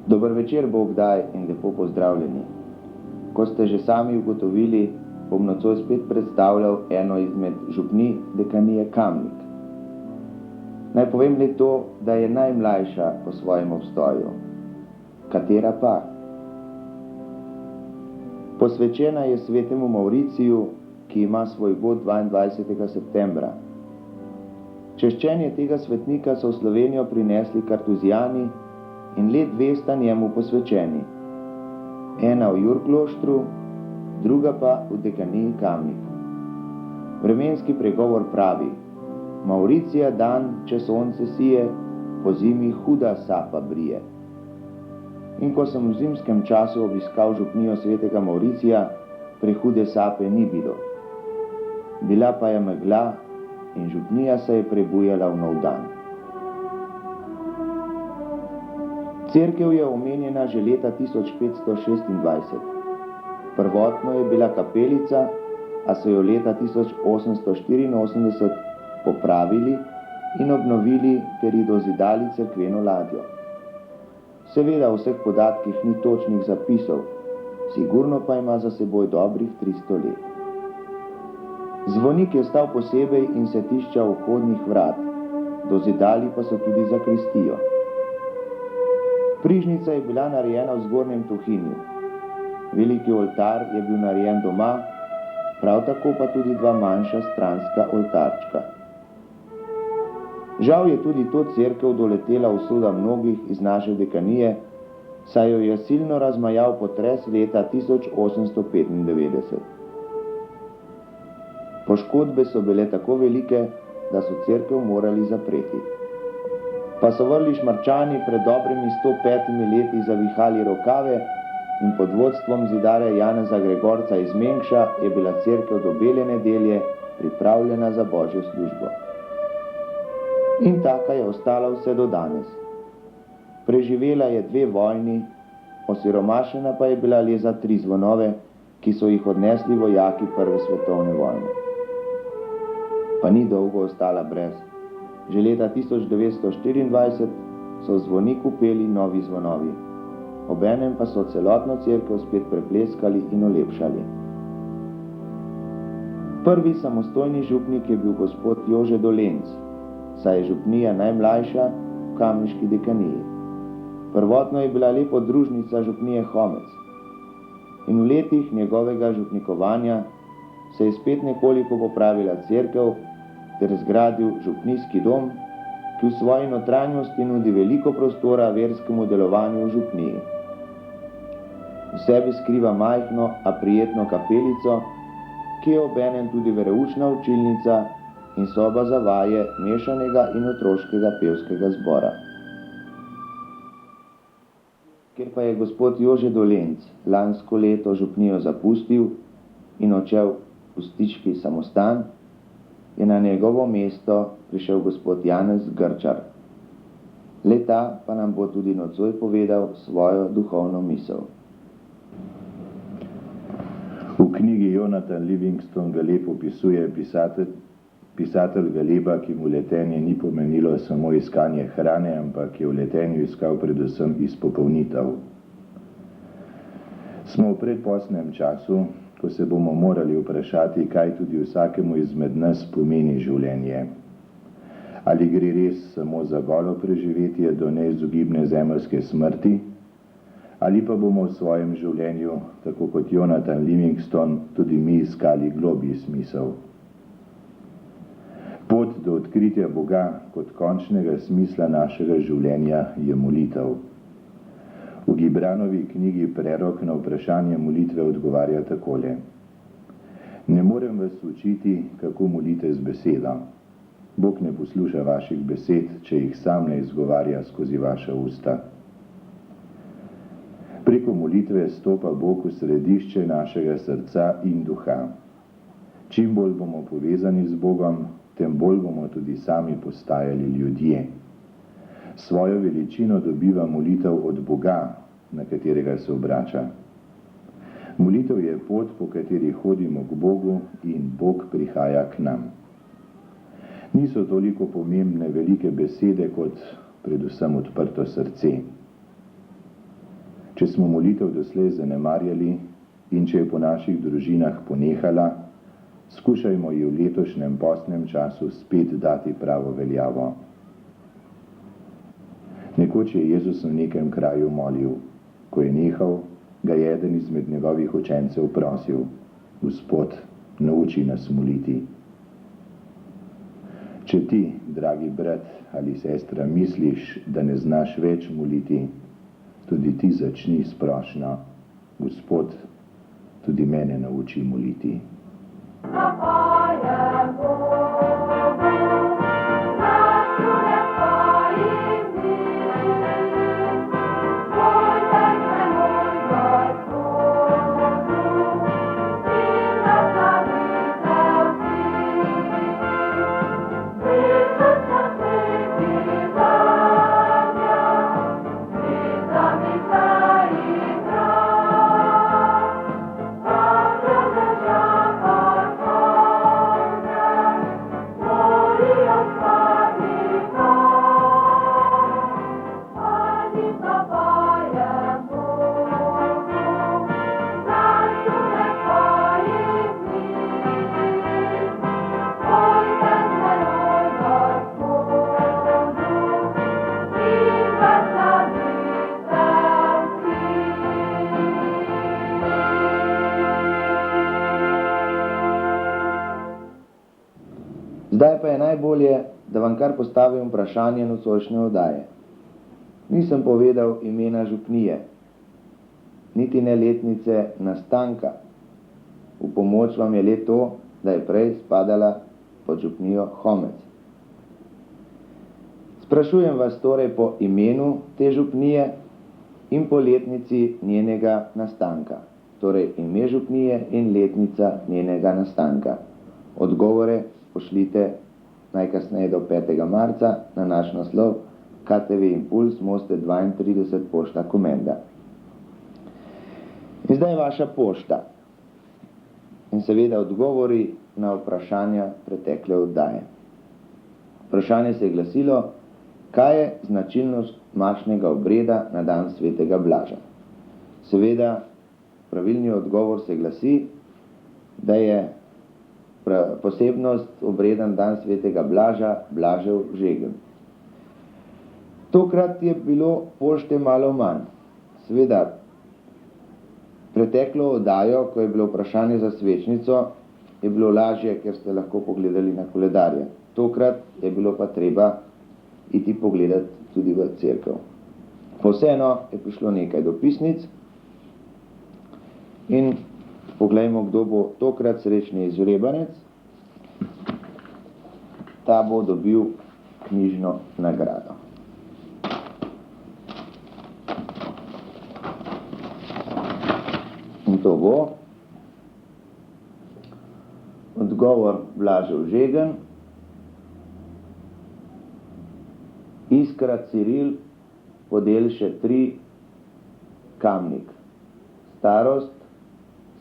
Dober večer, Bog daj in lepo pozdravljeni. Ko ste že sami ugotovili, bom nocoj spet predstavljal eno izmed župnij dekanije Kamnik. Naj povem le to, da je najmlajša po svojem obstoju. Katera pa? Posvečena je svetemu Mauriciju, ki ima svoj god 22. septembra. Češčenje tega svetnika so v Slovenijo prinesli kartuzijani in le 2 sta njemu posvečeni. Ena v Jurkloštru, druga pa v dekaniji Kamnik. Vremenski pregovor pravi: Mauricija dan, če sonce sije, po zimi huda sapa brije. In ko sem v zimskem času obiskal župnijo svetega Mauricija, prehude sape ni bilo. Bila pa je megla in župnija se je prebujala v nov dan. Cerkev je omenjena že leta 1526. Prvotno je bila kapelica, a so jo leta 1884 popravili in obnovili ter ji dozidali cerkveno ladjo. Seveda v vseh podatkih ni točnih zapisov, sigurno pa ima za seboj dobrih 300 let. Zvonik je stal posebej in se tiščal vhodnih vrat, dozidali pa so tudi zakristijo. Prižnica je bila narejena v zgornjem tuhinju. Veliki oltar je bil narejen doma, prav tako pa tudi 2 manjša stranska oltarčka. Žal je tudi to cerkev doletela usoda mnogih iz naše dekanije, saj jo je silno razmajal potres leta 1895. Poškodbe so bile tako velike, da so cerkev morali zapreti. Pa so vrli Šmarčani pred dobrimi 105 leti zavihali rokave in pod vodstvom zidarja Janeza Gregorca iz Mengša je bila cerkev do bele nedelje pripravljena za božjo službo. In taka je ostala vse do danes. Preživela je 2 vojni, osiromašena pa je bila le za 3 zvonove, ki so jih odnesli vojaki Prve svetovne vojne. Pa ni dolgo ostala brez. Že leta 1924 so zvonik upeli novi zvonovi. Obenem pa so celotno cerkev spet prepleskali in olepšali. Prvi samostojni župnik je bil gospod Jože Dolenc, saj je župnija najmlajša v kamniški dekaniji. Prvotno je bila le podružnica župnije Homec. In v letih njegovega župnikovanja se je spet nekoliko popravila cerkev ter zgradil župnijski dom, ki v svoji notranjosti nudi veliko prostora verskemu delovanju v župniji. V sebi skriva majhno, a prijetno kapelico, ki je obenem tudi veroučna učilnica in soba za vaje mešanega in otroškega pevskega zbora. Ker pa je gospod Jože Dolenc lansko leto župnijo zapustil in odšel v stički samostan, je na njegovo mesto prišel gospod Janez Grčar. Le-ta pa nam bo tudi nocoj povedal svojo duhovno misel. V knjigi Jonathan Livingston ga lepo opisuje pisatelj Galeba, ki mu letenje ni pomenilo samo iskanje hrane, ampak je v letenju iskal predvsem izpopolnitev. Smo v predposnem času, ko se bomo morali vprašati, kaj tudi vsakemu izmed nas pomeni življenje. Ali gre res samo za golo preživetje do neizogibne zemeljske smrti, ali pa bomo v svojem življenju, tako kot Jonathan Livingston, tudi mi iskali globji smisel. Pot do odkritja Boga kot končnega smisla našega življenja je molitev. V Gibranovi knjigi Prerok na vprašanje molitve odgovarja takole: Ne morem vas učiti, kako molite z besedo. Bog ne posluša vaših besed, če jih sam ne izgovarja skozi vaša usta. Preko molitve stopa Bog v središče našega srca in duha. Čim bolj bomo povezani z Bogom, tem bolj bomo tudi sami postajali ljudje. Svojo veličino dobiva molitev od Boga, na katerega se obrača. Molitev je pot, po kateri hodimo k Bogu in Bog prihaja k nam. Niso toliko pomembne velike besede, kot predvsem odprto srce. Če smo molitev doslej zanemarjali in če je po naših družinah ponehala, skušajmo ji v letošnjem postnem času spet dati pravo veljavo. Nekoč je Jezus v nekem kraju molil. Ko je nehal, ga je eden izmed njegovih učencev prosil: Gospod, nauči nas moliti. Če ti, dragi brat ali sestra, misliš, da ne znaš več moliti, tudi ti začni s prošnjo: Gospod, tudi mene nauči moliti. Zdaj pa je najbolje, da vam kar postavim vprašanje nocojšnje oddaje. Nisem povedal imena župnije, niti ne letnice nastanka. V pomoč vam je le to, da je prej spadala pod župnijo Homec. Sprašujem vas torej po imenu te župnije in po letnici njenega nastanka. Torej ime župnije in letnica njenega nastanka. Odgovore pošljite najkasneje do 5. marca na naš naslov KTV Impuls, Moste 32, pošta Komenda. In zdaj vaša pošta. In seveda odgovori na vprašanja pretekle oddaje. Vprašanje se je glasilo: kaj je značilnost mašnega obreda na dan svetega Blaža? Seveda, pravilni odgovor se glasi, da je posebnost obreden dan svetega Blaža Blažev žegen. Tokrat je bilo pošte malo manj. Seveda, preteklo oddajo, ko je bilo vprašanje za svečnico, je bilo lažje, ker ste lahko pogledali na koledarje. Tokrat je bilo pa treba iti pogledati tudi v cerkev. Vseeno je prišlo nekaj dopisnic in poglejmo, kdo bo tokrat srečni izžrebanec. Ta bo dobil knjižno nagrado. In to bo odgovor Blažev žegen, Iskra Ciril, Podelše 3, Kamnik. Starost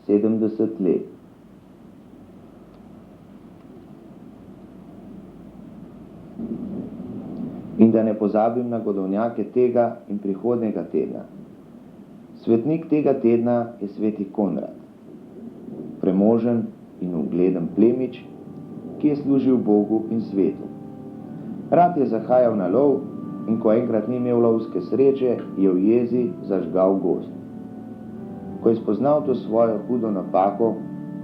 70 let. In da ne pozabim na godovnjake tega in prihodnega tedna. Svetnik tega tedna je sveti Konrad, premožen in ugleden plemič, ki je služil Bogu in svetu. Rad je zahajal na lov in ko enkrat ni imel lovske sreče, je v jezi zažgal gozd. Ko je spoznal to svojo hudo napako,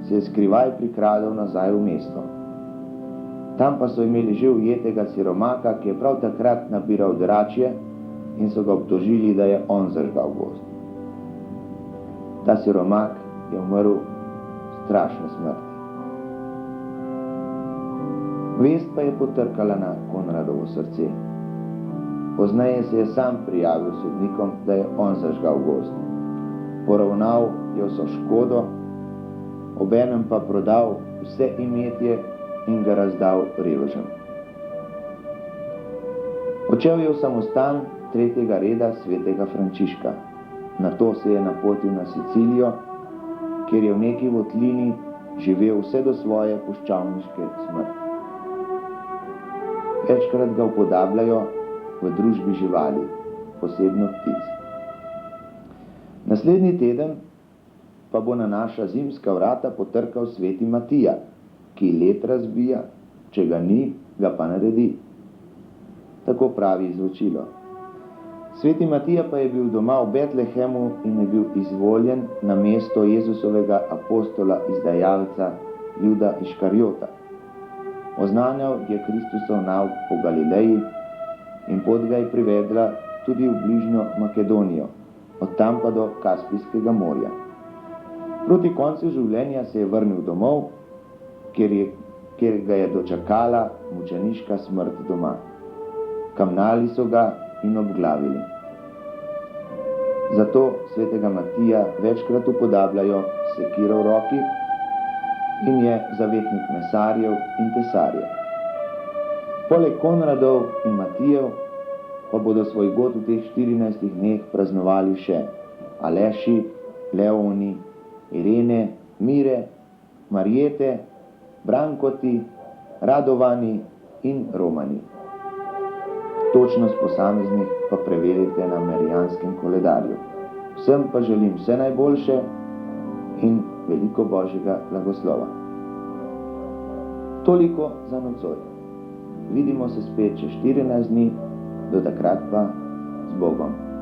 se je skrivaj prikradel nazaj v mesto. Tam pa so imeli že ujetega siromaka, ki je prav takrat nabiral dračje in so ga obtožili, da je on zažgal gozd. Ta siromak je umrl strašne smrti. Vest pa je potrkala na Konradovo srce. Pozneje se je sam prijavil sodnikom, da je on zažgal gozd. Poravnal je vso škodo, obenem pa prodal vse imetje in ga razdal revežem. Odšel je v samostan 3. reda svetega Frančiška. Nato se je napotil na Sicilijo, kjer je v neki votlini živel vse do svoje puščavniške smrti. Večkrat ga upodabljajo v družbi živali, posebno ptic. Naslednji teden pa bo na naša zimska vrata potrkal sveti Matija, ki led razbija, če ga ni, ga pa naredi. Tako pravi izročilo. Sveti Matija pa je bil doma v Betlehemu in je bil izvoljen na mesto Jezusovega apostola izdajalca Juda Iškariota. Oznanjal je Kristusov nauk po Galileji in pot ga je privedla tudi v bližnjo Makedonijo, od tam pa do Kaspijskega morja. Proti koncu življenja se je vrnil domov, kjer ga je dočakala mučeniška smrt doma. Kamnali so ga in obglavili. Zato svetega Matija večkrat upodabljajo s sekiro v roki in je zavetnik mesarjev in tesarjev. Poleg Konradov in Matijev pa bodo svoj god v teh 14 dneh praznovali še Aleši, Leoni, Irene, Mire, Marjete, Brankoti, Radovani in Romani. Točnost posameznih pa preverite na Marijanskem koledarju. Vsem pa želim vse najboljše in veliko Božjega blagoslova. Toliko za nocoj. Vidimo se spet čez 14 dni, do takrat pa z Bogom.